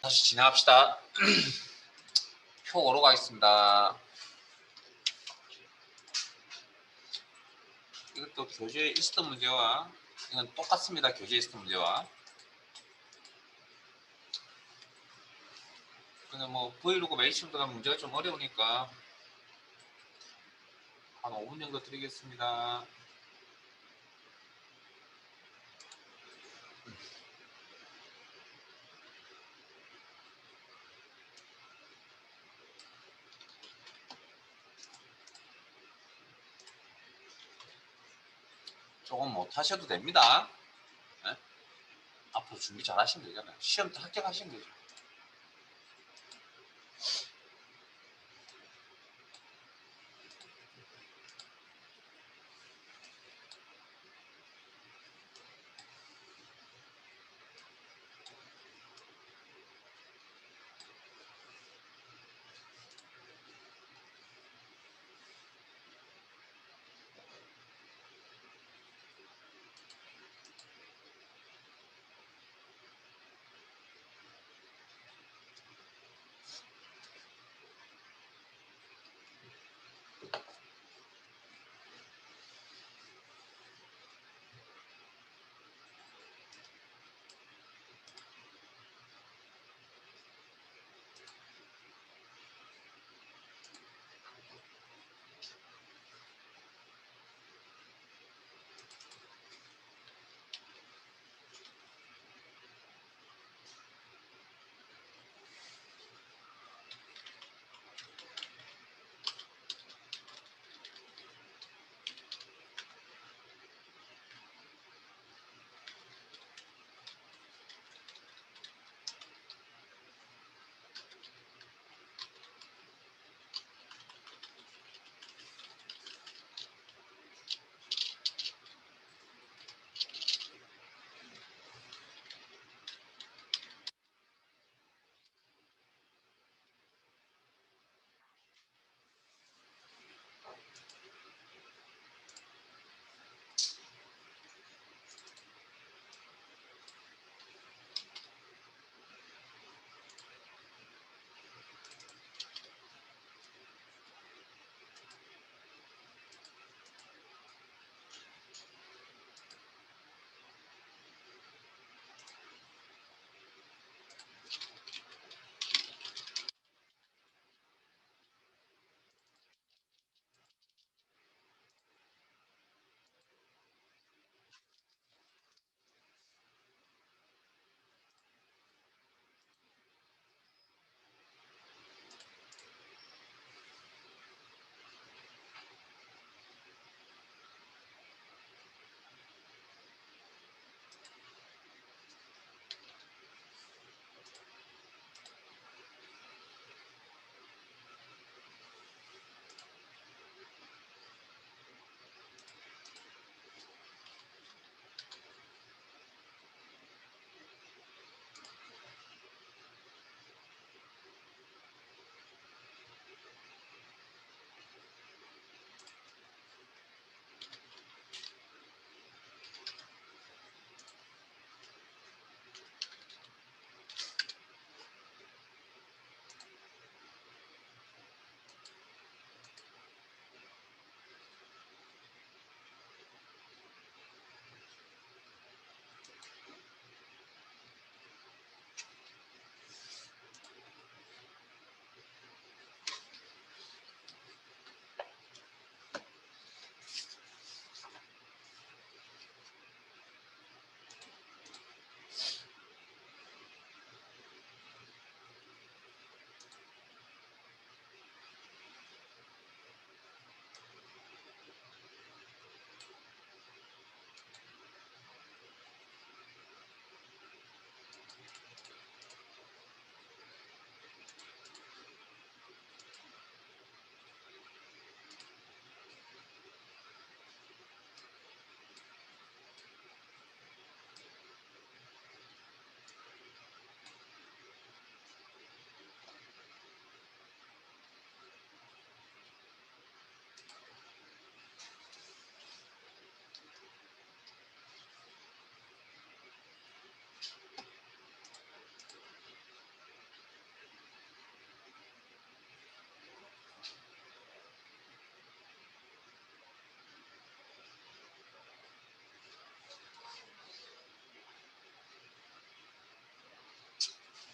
다시 진행합시다. 표 오러 가겠습니다. 이것도 교재에 있었던 문제와 이건 똑같습니다. 교재에 있었던 문제와. 근데 뭐 브이로그 메이싱 들어가면 문제가 좀 어려우니까 한 5분 정도 드리겠습니다. 조금 못 하셔도 됩니다. 네? 앞으로 준비 잘 하시면 되잖아요. 시험 때 합격하시면 되죠.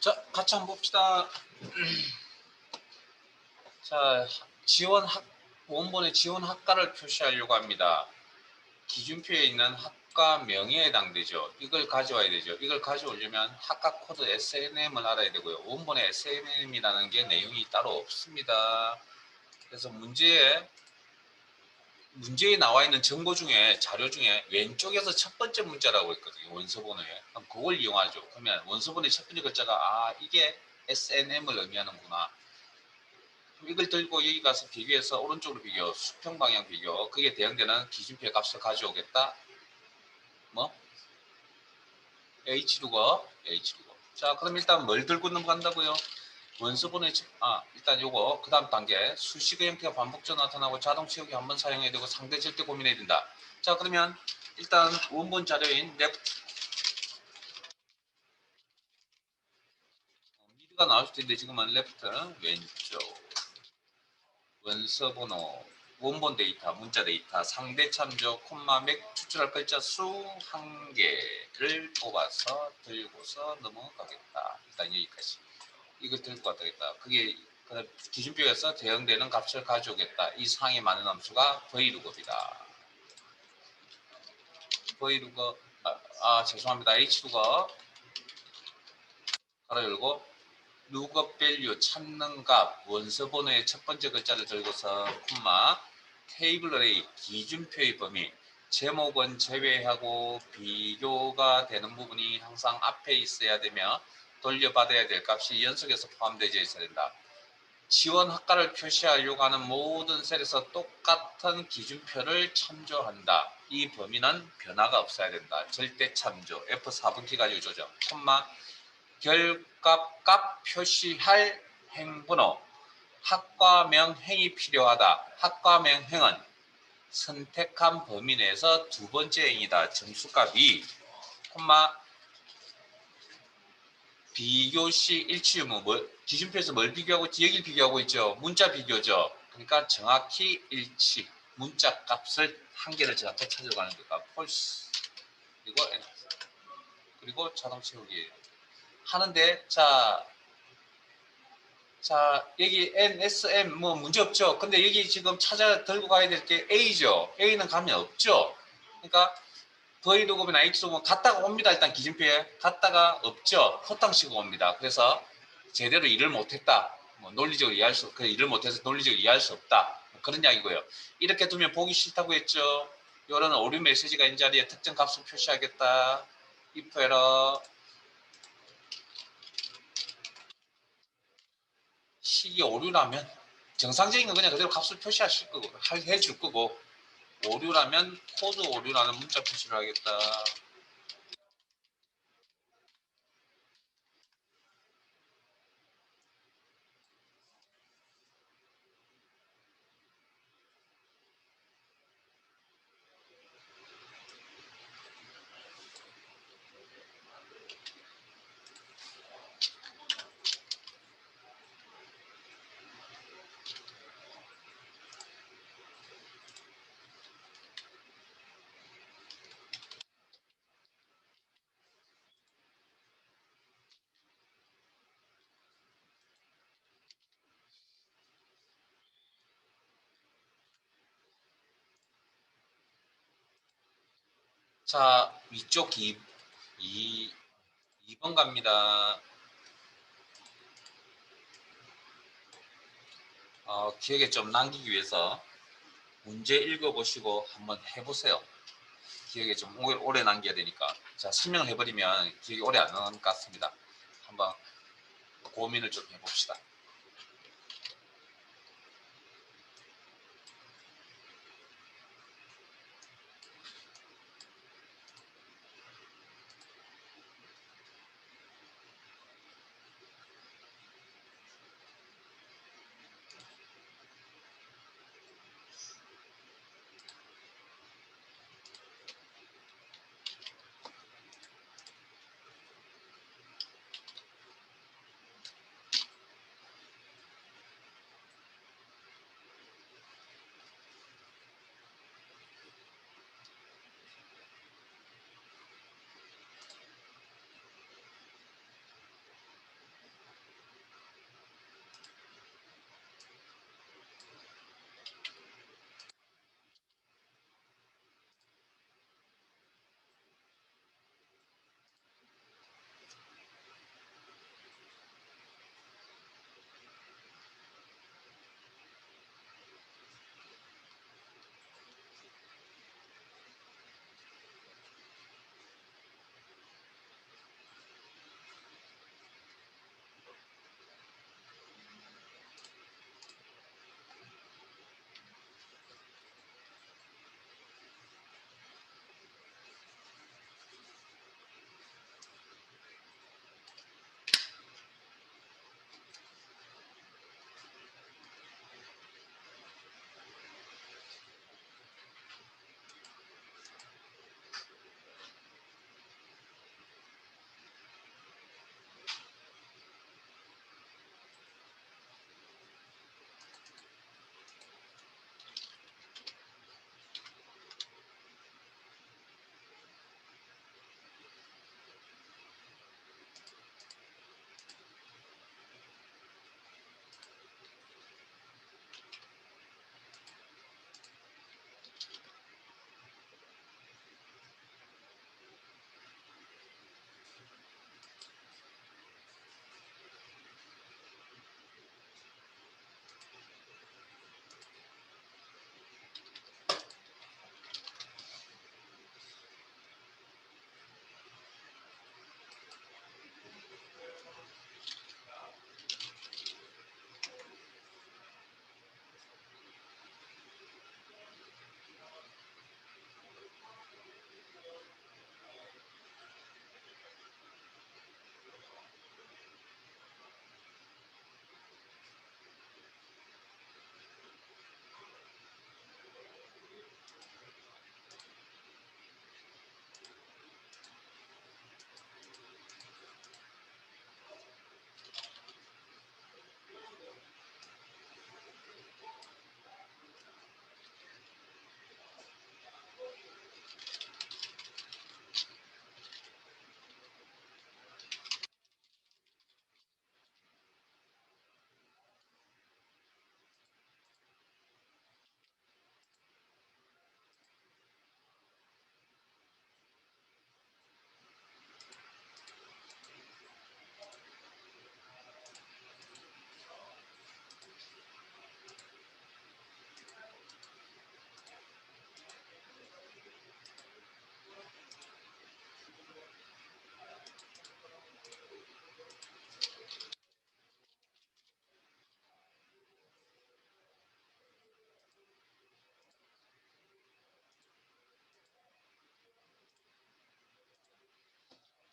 자, 같이 한번 봅시다. 자, 원본의 지원 학과를 표시하려고 합니다. 기준표에 있는 학과 명의에 해당되죠. 이걸 가져와야 되죠. 이걸 가져오려면 학과 코드 SNM을 알아야 되고요. 원본에 SNM이라는 게 내용이 따로 없습니다. 그래서 문제에 나와 있는 정보 중에, 자료 중에 왼쪽에서 첫 번째 문자라고 있거든요. 원서번호에. 그럼 그걸 이용하죠. 그러면 원서번호의 첫 번째 글자가 이게 SNM을 의미하는구나. 이걸 들고 여기 가서 비교해서 오른쪽으로 비교, 수평 방향 비교, 그게 대응되는 기준표의 값을 가져오겠다. 뭐? H루거. 자, 그럼 일단 뭘 들고 넘어간다고요? 원서번호의 일단 요거 그 다음 단계 수식의 형태가 반복적으로 나타나고 자동 채우기 한번 사용해야 되고 상대 절대 고민해야 된다. 자, 그러면 일단 원본 자료인 미드가 나올 수도 있는데 지금은 레프트 왼쪽 원서번호 원본 데이터 문자 데이터 상대 참조 콤마 맥 추출할 글자 수 한 개를 뽑아서 들고서 넘어가겠다. 일단 여기까지 이걸 들고 가겠다. 그게 기준표에서 대응되는 값을 가져오겠다. 이 상에 많은 함수가 vlookup이다. vlookup 죄송합니다. hlookup 가로 열고 lookup value 찾는 값 원서 번호의 첫 번째 글자를 들고서 콤마 테이블 어레이 기준표의 범위 제목은 제외하고 비교가 되는 부분이 항상 앞에 있어야 되며 돌려받아야 될 값이 연속해서 포함되어 있어야 된다. 지원 학과를 표시하려고 하는 모든 셀에서 똑같은 기준표를 참조한다. 이 범위는 변화가 없어야 된다. 절대 참조. F4분기 가지고 조정. 콤마 결값 표시할 행번호. 학과명 행이 필요하다. 학과명 행은 선택한 범위 내에서 두 번째 행이다. 점수값이 콤마 비교 시 일치 유무 기준표에서 뭘 비교하고 있지? 여기를 비교하고 있죠. 문자 비교죠. 그러니까 정확히 일치 문자 값을 한 개를 정확히 찾아가는 거가 폴스 그리고 자동 채우기 하는데 자 여기 NSM 뭐 문제 없죠. 근데 여기 지금 찾아 들고 가야 될 게 A죠. A는 가면 없죠. 그러니까 V로그업이나 H로그업 갔다가 옵니다. 일단 기준표에 갔다가 없죠. 허탕치고 옵니다. 그래서 제대로 일을 못했다. 뭐 논리적으로 이해할 수, 그 일을 못해서 논리적으로 이해할 수 없다. 뭐 그런 이야기고요. 이렇게 두면 보기 싫다고 했죠. 이런 오류 메시지가 있는 자리에 특정 값을 표시하겠다. if error 식이 오류라면 정상적인 건 그냥 그대로 값을 표시하실 거고 해줄 거고 오류라면 코드 오류라는 문자 표시를 하겠다. 자, 위쪽 2번 갑니다. 기억에 좀 남기기 위해서 문제 읽어보시고 한번 해보세요. 기억에 좀 오래 남겨야 되니까. 자, 설명을 해버리면 기억이 오래 안 남는 것 같습니다. 한번 고민을 좀 해봅시다.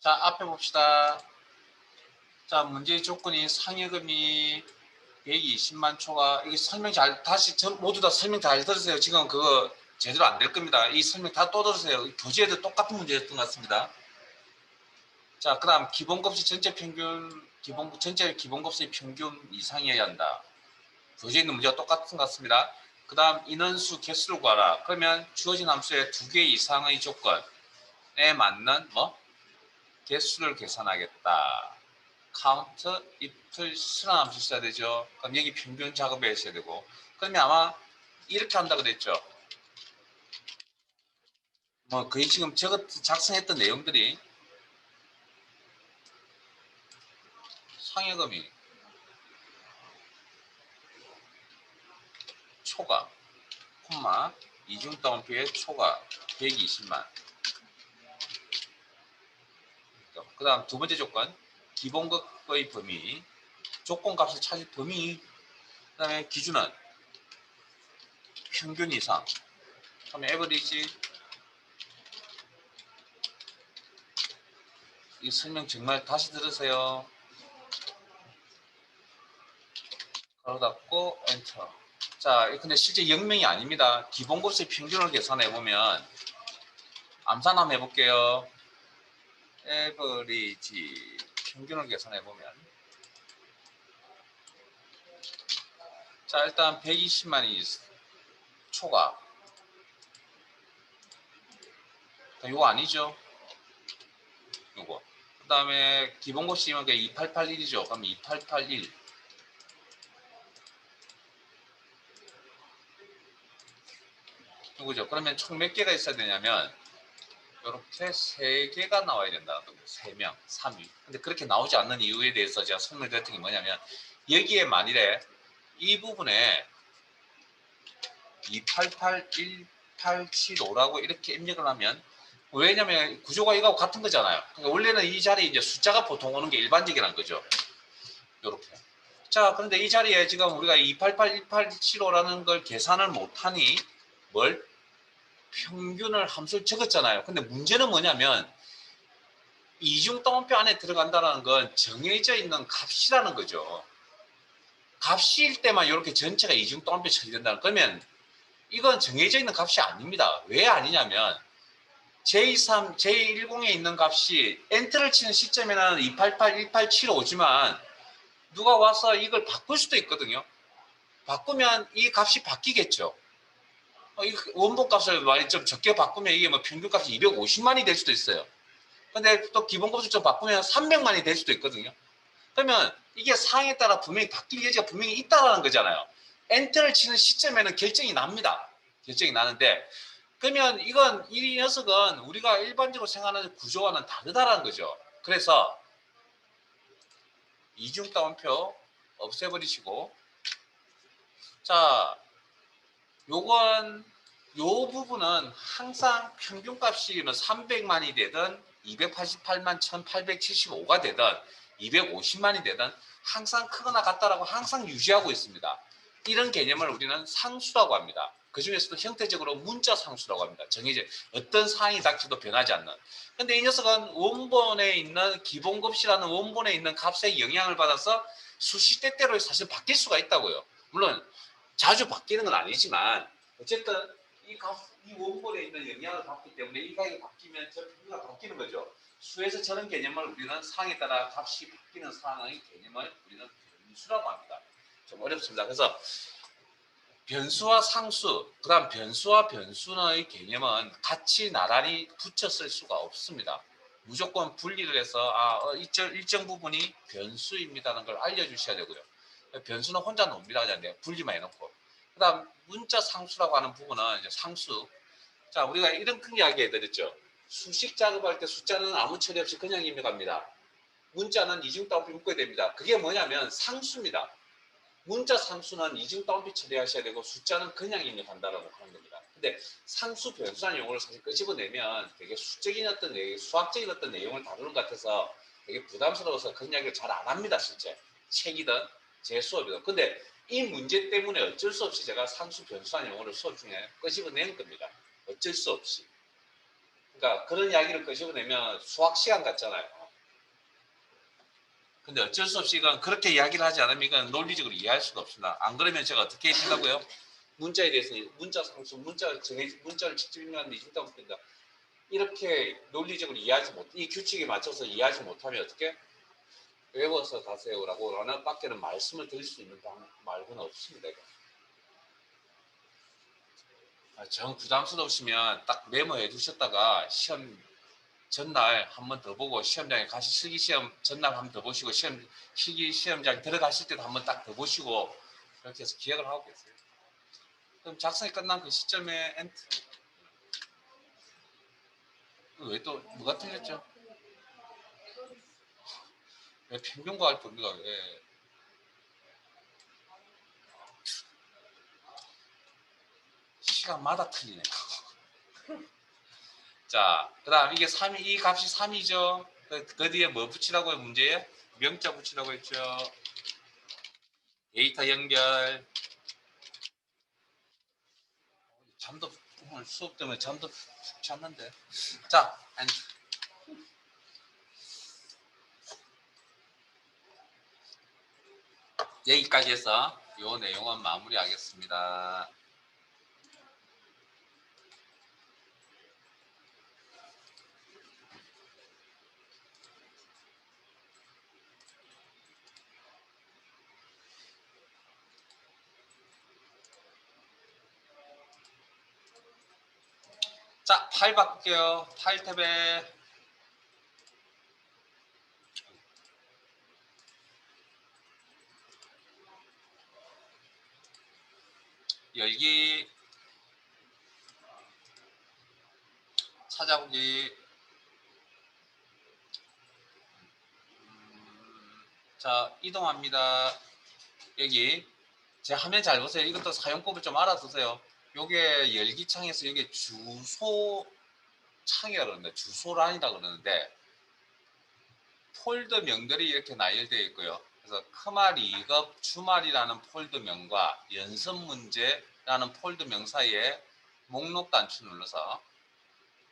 자, 앞에 봅시다. 자, 문제의 조건이 상여금이 120만 초가, 이게 설명 다시 모두 다 설명 잘 들으세요. 지금 그거 제대로 안 될 겁니다. 이 설명 다 또 들으세요. 교재에도 똑같은 문제였던 것 같습니다. 자, 그 다음 기본급수 전체 평균, 전체 기본급수의 평균 이상이어야 한다. 교재에 있는 문제가 똑같은 것 같습니다. 그 다음 인원수 개수를 구하라. 그러면 주어진 함수의 2개 이상의 조건에 맞는 개수를 계산하겠다. count, if 수란 함수 써야 되죠. 그럼 여기 평균 작업에 있어야 되고. 그러면 아마 이렇게 한다고 그랬죠. 거의 지금 작성했던 내용들이 상여금이 초과, 콤마, 이중따옴표의 초과 120만. 그 다음 두 번째 조건, 기본급의 범위, 조건값을 찾을 범위, 그 다음에 기준은 평균 이상, 그러면 에버리지. 이 설명 정말 다시 들으세요. 가로 닫고 엔터. 자, 근데 실제 0명이 아닙니다. 기본급수의 평균을 계산해보면 암산 한번 해볼게요. 에버리지 평균을 계산해보면, 자, 일단 120만이 초과. 이거 아니죠? 요거. 그 다음에 기본급수이면 2881이죠. 그럼 2881. 이거죠. 그러면 총 몇 개가 있어야 되냐면 이렇게 3개가 나와야 된다는 겁니다. 3명, 3위. 근데 그렇게 나오지 않는 이유에 대해서 제가 설명드렸던 게 뭐냐면, 여기에 만일에 이 부분에 288, 1875라고 이렇게 입력을 하면, 왜냐면 구조가 이거하고 같은 거잖아요. 그러니까 원래는 이 자리에 이제 숫자가 보통 오는 게 일반적이라는 거죠. 이렇게. 자, 그런데 이 자리에 지금 우리가 288, 1875라는 걸 계산을 못하니 뭘? 평균을 함수를 적었잖아요. 근데 문제는 뭐냐면 이중따옴표 안에 들어간다는 건 정해져 있는 값이라는 거죠. 값일 때만 이렇게 전체가 이중따옴표 처리된다는, 그러면 이건 정해져 있는 값이 아닙니다. 왜 아니냐면 J3, J10에 있는 값이 엔터를 치는 시점에는 288, 1875지만 누가 와서 이걸 바꿀 수도 있거든요. 바꾸면 이 값이 바뀌겠죠. 이 원본 값을 많이 좀 적게 바꾸면 이게 평균값이 250만이 될 수도 있어요. 근데 또 기본값을 좀 바꾸면 300만이 될 수도 있거든요. 그러면 이게 상황에 따라 분명히 바뀔 여지가 분명히 있다는 거잖아요. 엔터를 치는 시점에는 결정이 납니다. 결정이 나는데, 그러면 이건 이 녀석은 우리가 일반적으로 생각하는 구조와는 다르다는 거죠. 그래서 이중 따옴표 없애버리시고, 자, 요건 요 부분은 항상 평균값이 300만이 되든 288만 1875가 되든 250만이 되든 항상 크거나 같다라고 항상 유지하고 있습니다. 이런 개념을 우리는 상수라고 합니다. 그 중에서도 형태적으로 문자 상수라고 합니다. 정해져 어떤 상황이 닥쳐도 변하지 않는. 근데 이 녀석은 원본에 있는 기본급수라는 원본에 있는 값의 영향을 받아서 수시 때때로 사실 바뀔 수가 있다고요. 물론 자주 바뀌는 건 아니지만 어쨌든 이 원본에 있는 영향을 받기 때문에 이 값이 바뀌면 저 평균가 바뀌는 거죠. 수에서 저런 개념을 우리는 상황에 따라 값이 바뀌는 상황의 개념을 우리는 변수라고 합니다. 좀 어렵습니다. 그래서 변수와 상수, 그 다음 변수와 변수의 개념은 같이 나란히 붙여 쓸 수가 없습니다. 무조건 분리를 해서 일정 부분이 변수입니다라는 걸 알려주셔야 되고요. 변수는 혼자 놉니다. 그냥 분리만 해놓고. 그 다음 문자 상수라고 하는 부분은 이제 상수. 자, 우리가 이런 큰 이야기 해드렸죠. 수식 작업할 때 숫자는 아무 처리 없이 그냥 입력합니다. 문자는 이중따옴표 묶어야 됩니다. 그게 뭐냐면 상수입니다. 문자 상수는 이중따옴표 처리하셔야 되고 숫자는 그냥 입력한다라고 하는 겁니다. 근데 상수 변수라는 용어를 사실 끄집어내면 되게 수적인 어떤 내용, 수학적인 어떤 내용을 다루는 것 같아서 되게 부담스러워서 그런 이야기를 잘 안 합니다. 실제 책이든 제 수업이든. 근데 이 문제 때문에 어쩔 수 없이 제가 상수 변수라는 용어를 수업 중에 끄집어낸 겁니다. 어쩔 수 없이. 그러니까 그런 이야기를 끄집어내면 수학 시간 같잖아요. 근데 어쩔 수 없이 이건 그렇게 이야기를 하지 않으면 이건 논리적으로 이해할 수가 없습니다. 안 그러면 제가 어떻게 해준다고요? 문자에 대해서 문자 상수, 문자를 직접 입력하는 데 있다고 합니다. 이렇게 논리적으로 이해하지 못, 이 규칙에 맞춰서 이해하지 못하면 어떻게? 외워서 가세요라고 하나 밖에는 말씀을 드릴 수 있는 말고는 없습니다. 정 부담스러우시면 딱 메모해 두셨다가 시험 전날 한 번 더 보고 시험장에 가시 실기시험 전날 한 번 더 보시고 실기시험장 들어가실 때도 한 번 딱 더 보시고 그렇게 해서 기억을 하고 계세요. 그럼 작성이 끝난 그 시점에 엔트. 왜 또 뭐가 틀렸죠? 왜 평균과할 범위가 왜 시간마다 틀리네요. 자, 그 다음 이게 3이, 이 값이 3이죠. 그 뒤에 뭐 붙이라고요? 문제에? 명자 붙이라고 했죠. 데이터 연결. 잠도 오늘 수업 때문에 잠도 푹 잤는데. 자, 여기까지 해서 이 내용은 마무리하겠습니다. 자, 파일 바꿀게요. 파일 탭에 열기, 찾아보기. 자, 이동합니다. 여기 제 화면 잘 보세요. 이것도 사용법을 좀 알아두세요. 요게 열기창에서 이게 주소 창이라고 그러는데 주소란이라고 그러는데 폴더명들이 이렇게 나열되어 있고요. 그래서 크말 2급 주말이라는 폴더명과 연습문제라는 폴더명 사이에 목록 단추 눌러서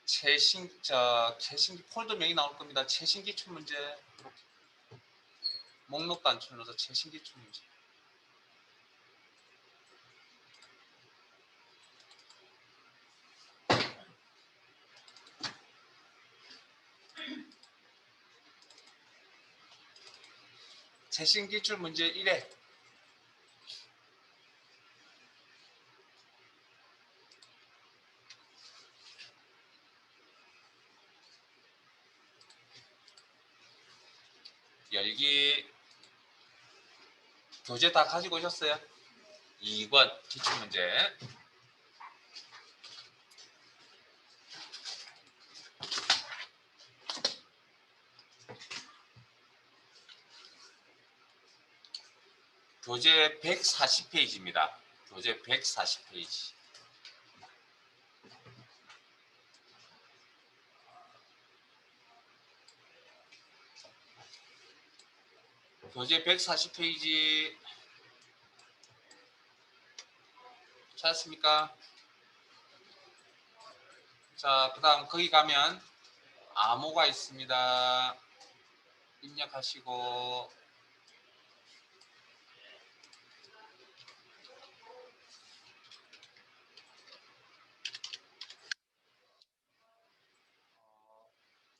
최신 폴더명이 나올 겁니다. 최신 기출문제 목록 단추 눌러서 최신 기출문제. 최신 기출문제 1회 열기 교재 다 가지고 오셨어요? 2번 기출문제. 교재 140페이지입니다. 교재 140페이지. 교재 140페이지 찾았습니까? 자, 그 다음 거기 가면 암호가 있습니다. 입력하시고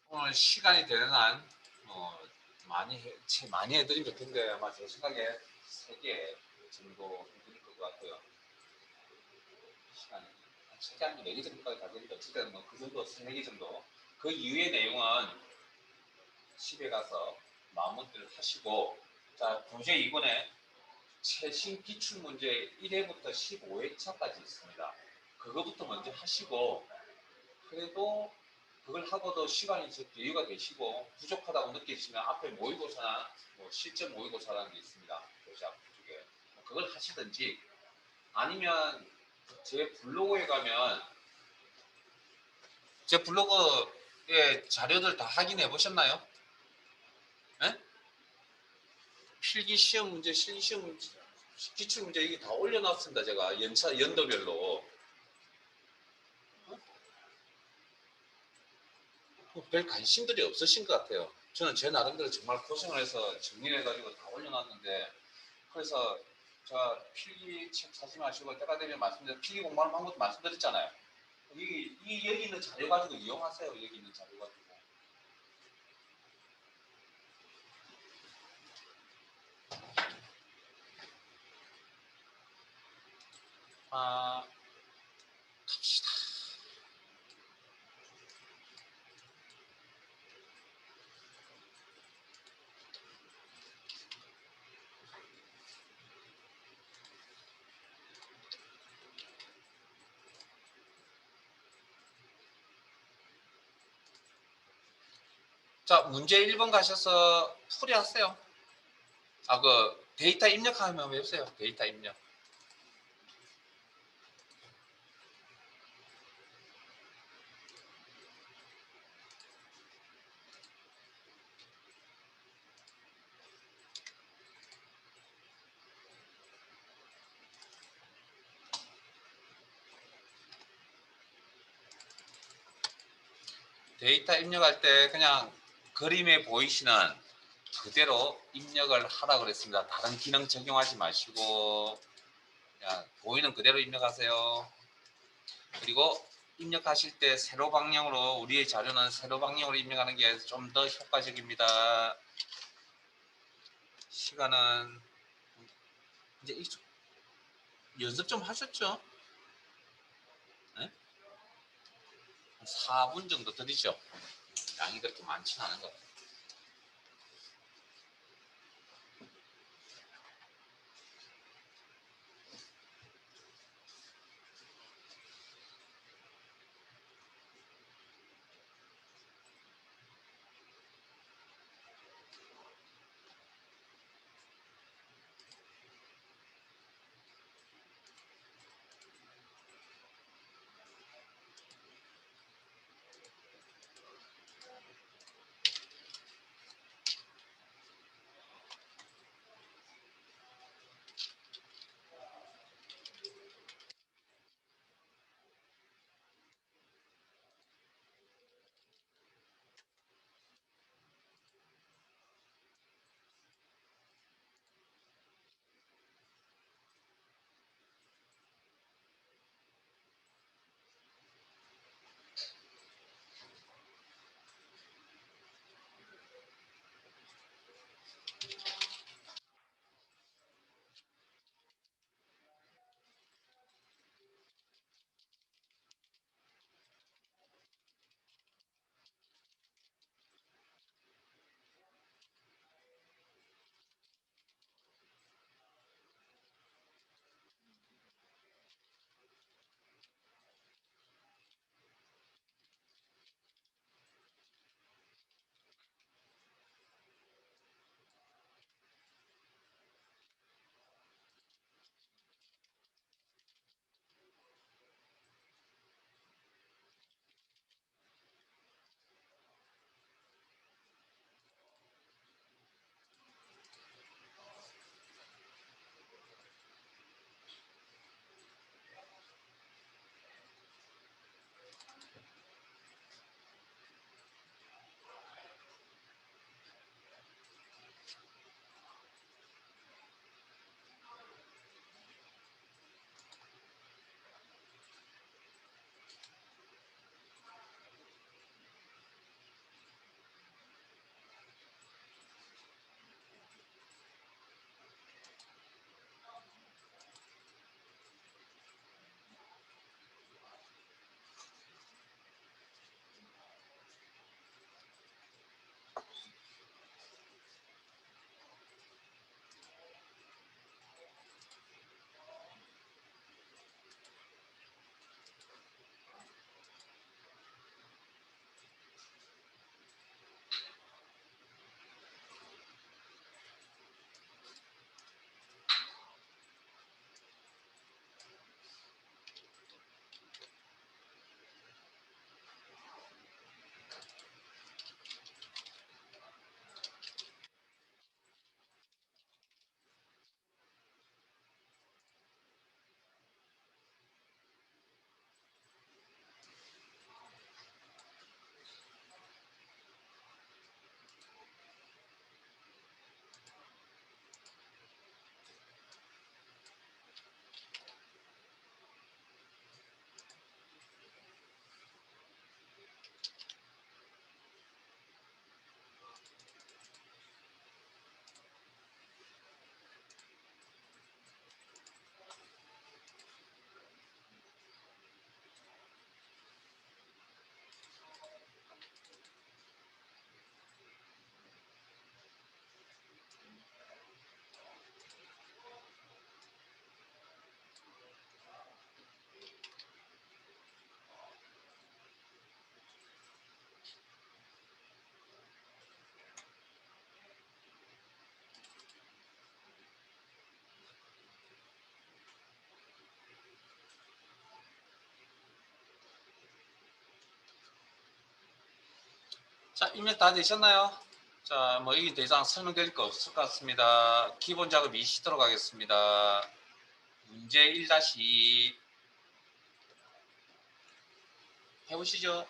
오늘 시간이 되는 한 많이 해드리면 좋텐데 아마 제 생각에 3개 정도 해드릴 것 같고요. 시간이 3개 아니면 4개 정도까지 가겠는데 어쨌든 뭐그 정도 3, 4개 정도. 그 이후의 내용은 집에 가서 마무리를 하시고 자 교재 2권에 최신 기출문제 1회부터 15회차까지 있습니다. 그거부터 먼저 하시고 그래도 그걸 하고도 시간이 여유가 되시고 부족하다고 느끼시면 앞에 모의고사나 뭐 실전 모의고사라는 게 있습니다. 교재 앞쪽에 그걸 하시든지 아니면 제 블로그에 가면 제 블로그에 자료들 다 확인해 보셨나요? 네? 필기 시험 문제, 실기 시험 문제, 기출 문제 이게 다 올려놨습니다. 제가 연도별로. 별 관심들이 없으신 것 같아요. 저는 제 나름대로 정말 고생을 해서 정리해가지고 다 올려놨는데, 그래서 제가 필기책 사지 마시고 때가 되면 말씀드려 필기 공부하는 방법도 말씀드렸잖아요. 여기 있는 자료 가지고 이용하세요. 여기 있는 자료 가지고. 갑시다. 자, 문제 1번 가셔서 풀이하세요. 데이터 입력하면 해보세요. 데이터 입력. 데이터 입력할 때 그냥 그림에 보이시는 그대로 입력을 하라 그랬습니다. 다른 기능 적용하지 마시고 그냥 보이는 그대로 입력하세요. 그리고 입력하실 때 세로 방향으로, 우리의 자료는 세로 방향으로 입력하는 게 좀 더 효과적입니다. 시간은 이제 연습 좀 하셨죠? 네? 4분 정도 드리죠. 양이 그렇게 많지는 않은 것 같아요. 자, 이면 다 되셨나요? 자, 뭐 이게 더 이상 설명드릴 거 없을 것 같습니다. 기본 작업 이시도록 하겠습니다. 문제 1-2 해보시죠.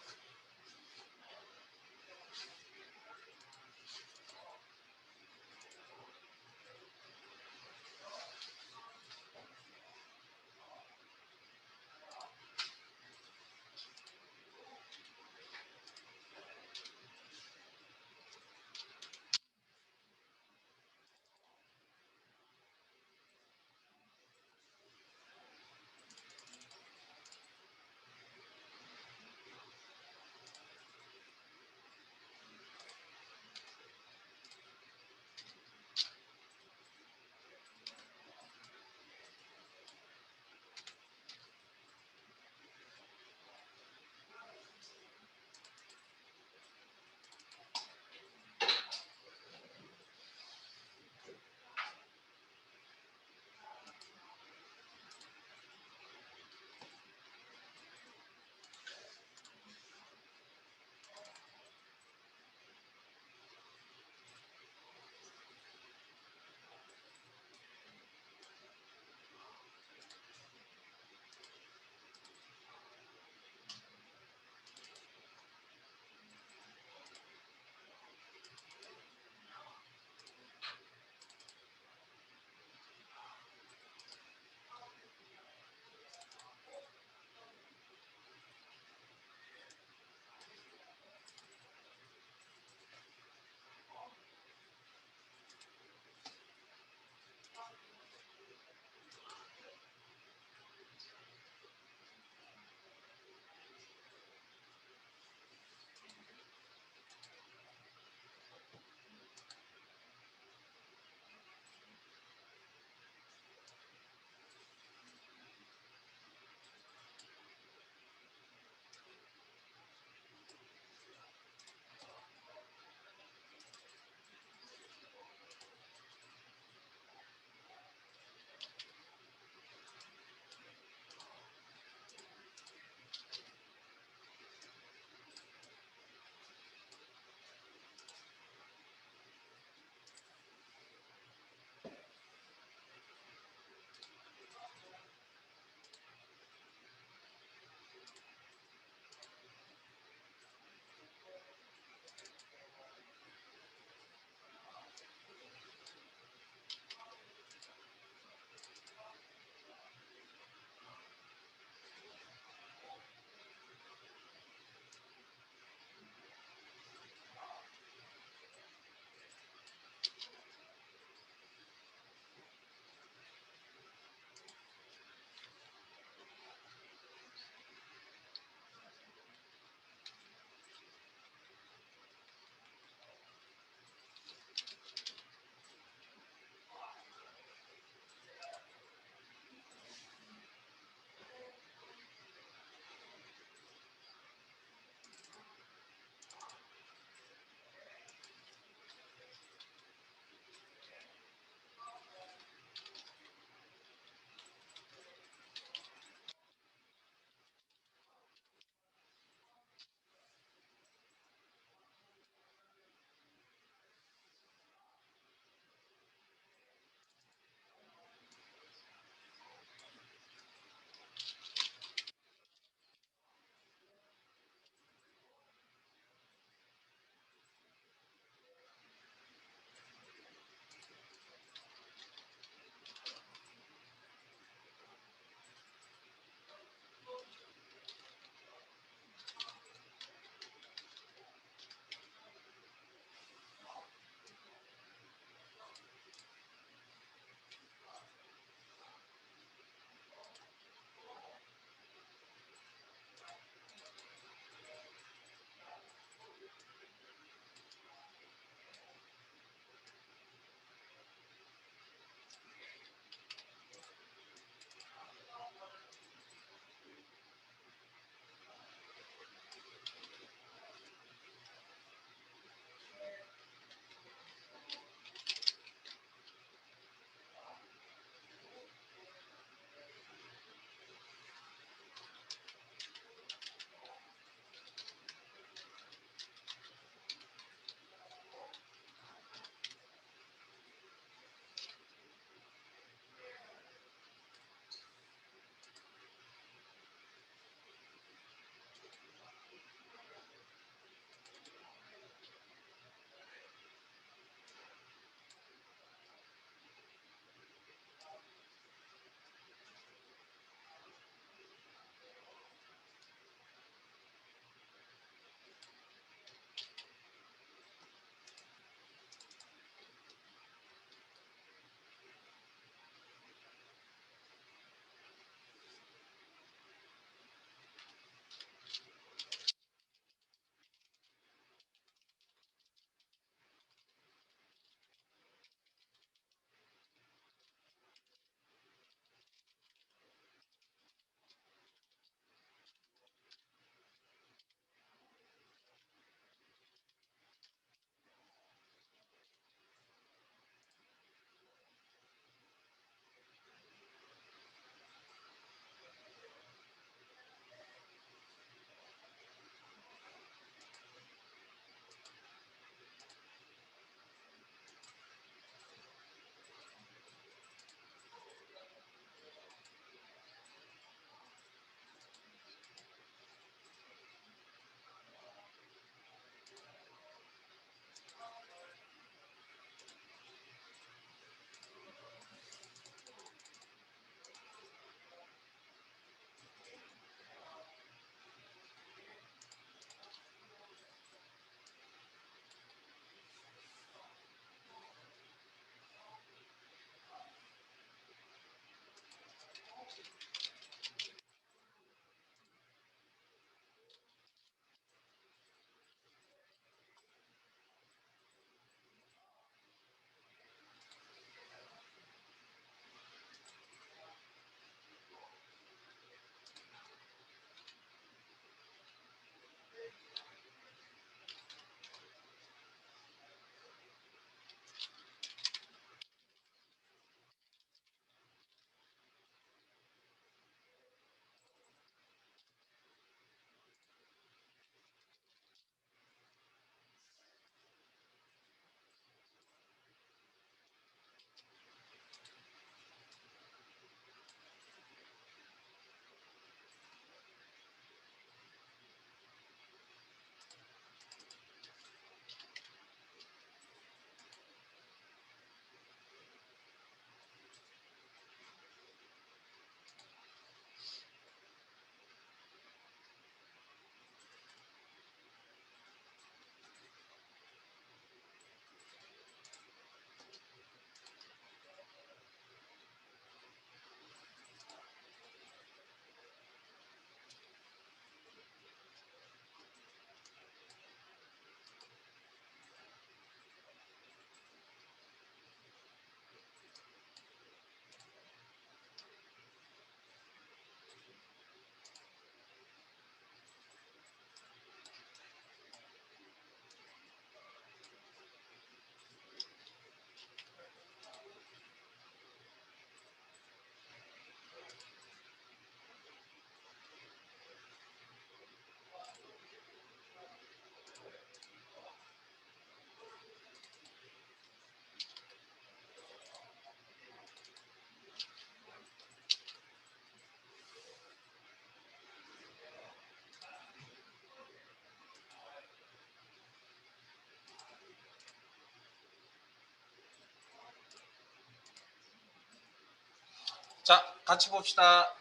자, 같이 봅시다.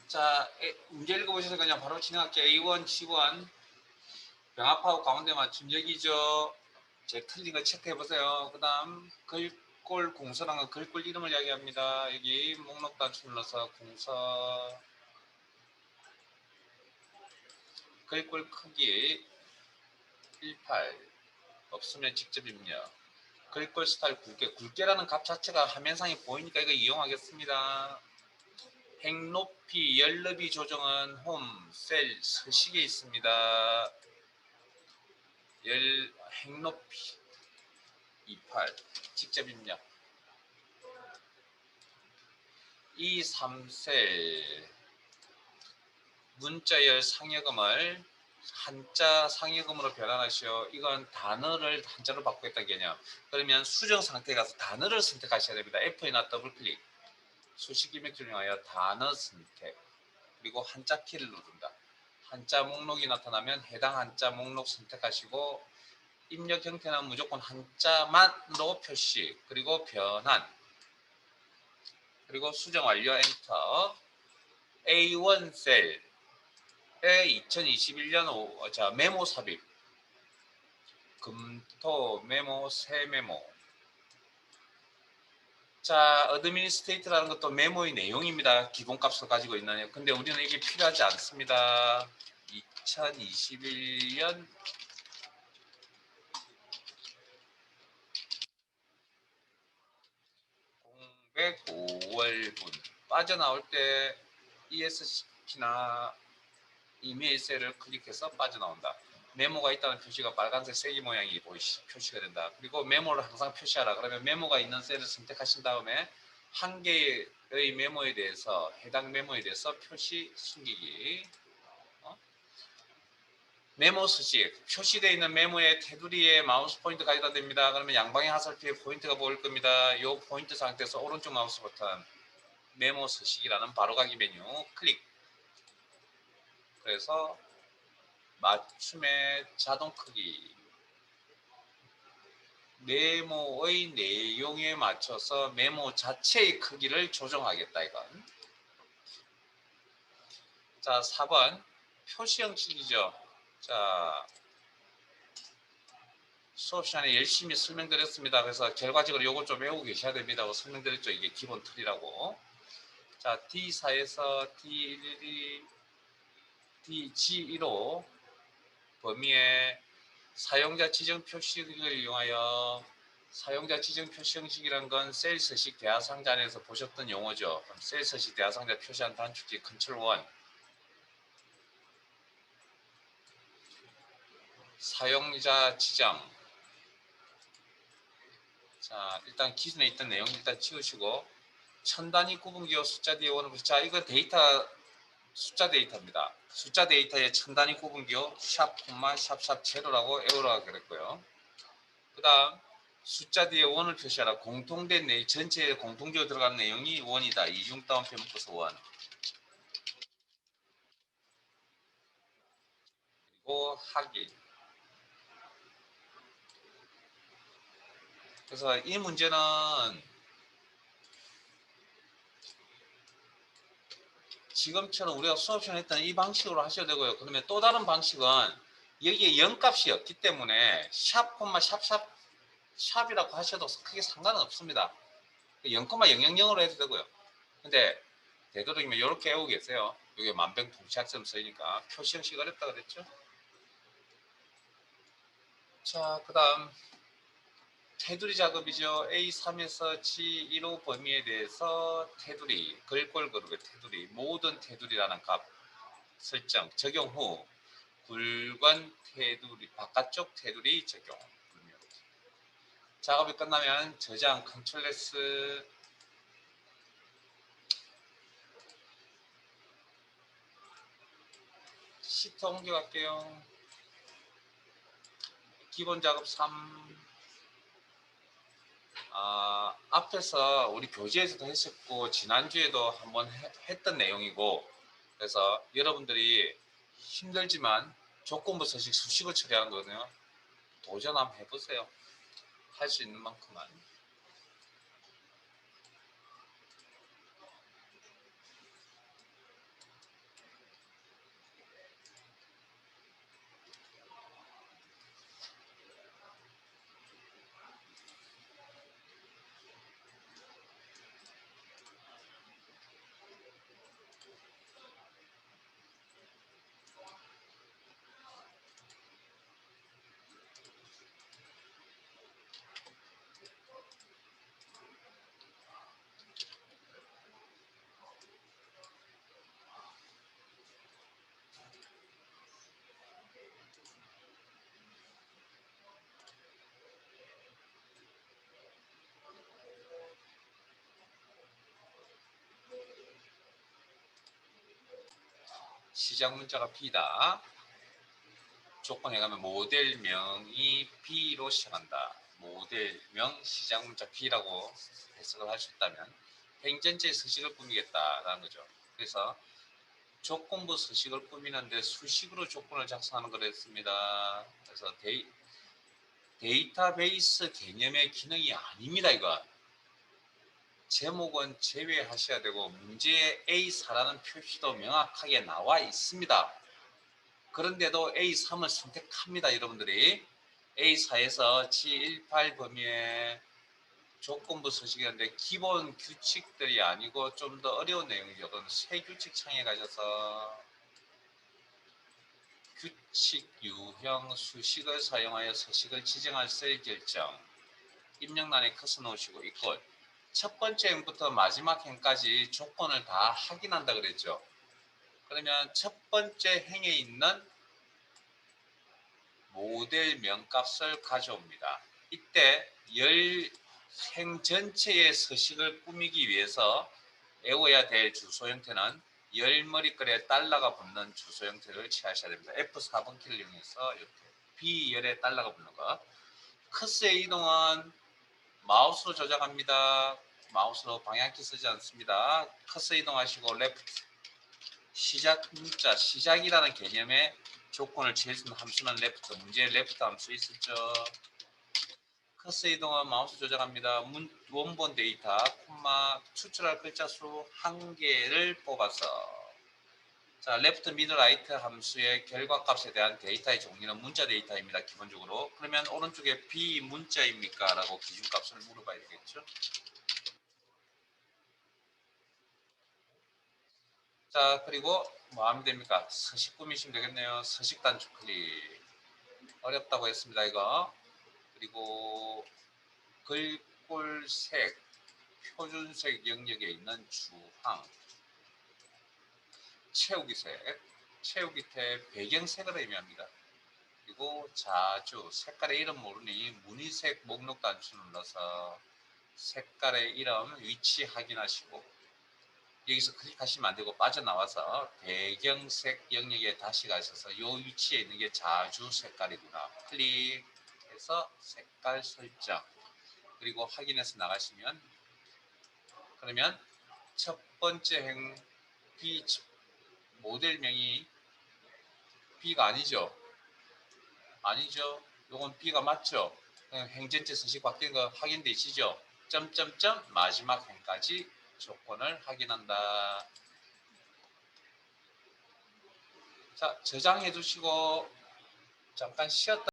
자, 문제 읽어보셔서 그냥 바로 진행할게요. A1, G1 병합하고 가운데 맞춤 여기죠. 제 틀린 거 체크해보세요. 그 다음 글꼴 공서란 글꼴 이름을 이야기합니다. 여기 목록 단추 눌러서 공서 글꼴 크기 18 없으면 직접 입력. 글꼴 스타일 굵게라는 값 자체가 화면상에 보이니까 이거 이용하겠습니다. 행 높이, 열 너비 조정은 홈, 셀, 서식에 있습니다. 행 높이 28 직접 입력. 이 3셀 문자열 상여금을 한자 상여금으로 변환하시오. 이건 단어를 한자로 바꾸겠다는 개념. 그러면 수정 상태에 가서 단어를 선택하셔야 됩니다. F나 더블 클릭. 수식 입력을 이용하여 단어 선택. 그리고 한자 키를 누른다. 한자 목록이 나타나면 해당 한자 목록 선택하시고 입력 형태는 무조건 한자만으로 표시. 그리고 변환. 그리고 수정 완료 엔터. A1 셀에 2021년 메모 삽입. 금토 메모, 새 메모. 자, 어드미니스트레이터라는 것도 메모의 내용입니다. 기본값을 가지고 있는. 근데 우리는 이게 필요하지 않습니다. 2021년 05월분 빠져나올 때 ESCP나 이메일 셀을 클릭해서 빠져나온다. 메모가 있다는 표시가 빨간색 세기 모양이 표시가 된다. 그리고 메모를 항상 표시하라. 그러면 메모가 있는 셀을 선택하신 다음에 한 개의 메모에 대해서 해당 메모에 대해서 표시 숨기기. 메모 수식. 표시되어 있는 메모의 테두리에 마우스 포인트 가져다 댑니다. 그러면 양방향 화살표에 포인트가 보일 겁니다. 이 포인트 상태에서 오른쪽 마우스 버튼 메모 수식이라는 바로가기 메뉴 클릭. 그래서 맞춤의 자동 크기. 메모의 내용에 맞춰서 메모 자체의 크기를 조정하겠다 이건. 자, 4번 표시 형식이죠. 자, 수업 시간에 열심히 설명드렸습니다. 그래서 결과적으로 요걸 좀 외우고 계셔야 됩니다. 고 설명드렸죠. 이게 기본 틀이라고. 자, D4에서 D1, G1호 범위에 사용자 지정 표시를 이용하여 사용자 지정 표시 형식이란 건 셀 서식 대하상자 안에서 보셨던 용어죠. 그럼 셀 서식 대하상자 표시한 단축키 컨트롤 1 사용자 지정. 자, 일단 기존에 있던 내용 일단 지우시고 천 단위 구분기호 숫자 뒤에 원을 자, 이거 데이터 숫자 데이터입니다. 숫자 데이터의 천 단위 구분기호 샵 콤마 샵샵 제로라고 에어로가 그랬고요. 그 다음 숫자 뒤에 원을 표시하라. 공통된 전체에 공통적으로 들어가는 내용이 원이다. 이중 따옴표 묶어서 원. 그리고 하기. 그래서 이 문제는 지금처럼 우리가 수업 시간에 했던 이 방식으로 하셔도 되고요. 그러면 또 다른 방식은 여기에 0값이 없기 때문에 샵, 샵, 샵이라고 하셔도 크게 상관은 없습니다. 0,000으로 해도 되고요. 근데 되도록이면 이렇게 외우고 계세요. 이게 만병통치약처럼 쓰이니까 표시 형식 어렵다 그랬죠? 자, 그 다음 테두리 작업이죠. A3에서 G1호 범위에 대해서 테두리, 글꼴 그룹의 테두리, 모든 테두리라는 값 설정, 적용 후 굵은 테두리, 바깥쪽 테두리 적용. 작업이 끝나면 저장, 컨트롤 S, 시트 옮겨갈게요. 기본 작업 3. 앞에서 우리 교재에서도 했었고 지난주에도 한번 했던 내용이고, 그래서 여러분들이 힘들지만 조건부 서식 수식을 처리하는 거거든요. 도전 한번 해보세요. 할 수 있는 만큼만. 시작 문자가 B다. 조건에 가면 모델명이 B로 시작한다. 모델명 시작 문자 B라고 해석을 할 수 있다면 행전체 서식을 꾸미겠다라는 거죠. 그래서 조건부 서식을 꾸미는데 수식으로 조건을 작성하는 거랬습니다. 그래서 데이터베이스 개념의 기능이 아닙니다. 이거 제목은 제외하셔야 되고 문제에 A4라는 표시도 명확하게 나와 있습니다. 그런데도 A3을 선택합니다. 여러분들이 A4에서 G18 범위의 조건부 서식이었는데 기본 규칙들이 아니고 좀 더 어려운 내용이죠. 그럼 새 규칙 창에 가셔서 규칙 유형 수식을 사용하여 서식을 지정할 셀 결정 입력란에 커서 놓으시고 있고 첫 번째 행부터 마지막 행까지 조건을 다 확인한다 그랬죠. 그러면 첫 번째 행에 있는 모델명 값을 가져옵니다. 이때 행 전체의 서식을 꾸미기 위해서 외워야 될 주소 형태는 열머리글에 달러가 붙는 주소 형태를 취하셔야 됩니다. F4번 키를 이용해서 이렇게 B열에 달러가 붙는 거. 커스의 이동은 마우스로 조작합니다. 마우스로 방향키 쓰지 않습니다. 커서 이동하시고 레프트 시작 문자 시작이라는 개념의 조건을 취해주는 함수는 레프트 문제에 레프트 함수 있었죠. 커서 이동은 마우스 조작합니다. 원본 데이터 콤마 추출할 글자 수 1개를 뽑아서 자 레프트 미드 라이트 함수의 결과값에 대한 데이터의 종류는 문자 데이터입니다. 기본적으로 그러면 오른쪽에 비문자입니까? 라고 기준값을 물어봐야 되겠죠. 자 그리고 뭐 하면 됩니까? 서식 꾸미시면 되겠네요. 서식 단축 클릭 어렵다고 했습니다. 이거 그리고 글꼴색 표준색 영역에 있는 주황 채우기 탭 배경색을 의미합니다. 그리고 자주 색깔의 이름 모르니 무늬색 목록 단추 눌러서 색깔의 이름 위치 확인하시고 여기서 클릭하시면 안되고 빠져나와서 배경색 영역에 다시 가셔서 이 위치에 있는 게 자주 색깔이구나 클릭해서 색깔 설정 그리고 확인해서 나가시면 그러면 첫 번째 행 B 모델명이 B가 아니죠. 요건 B가 맞죠. 행전체 서식 바뀐 거 확인되시죠. 점점점 마지막 행까지 조건을 확인한다. 자, 저장해 두시고 잠깐 쉬었다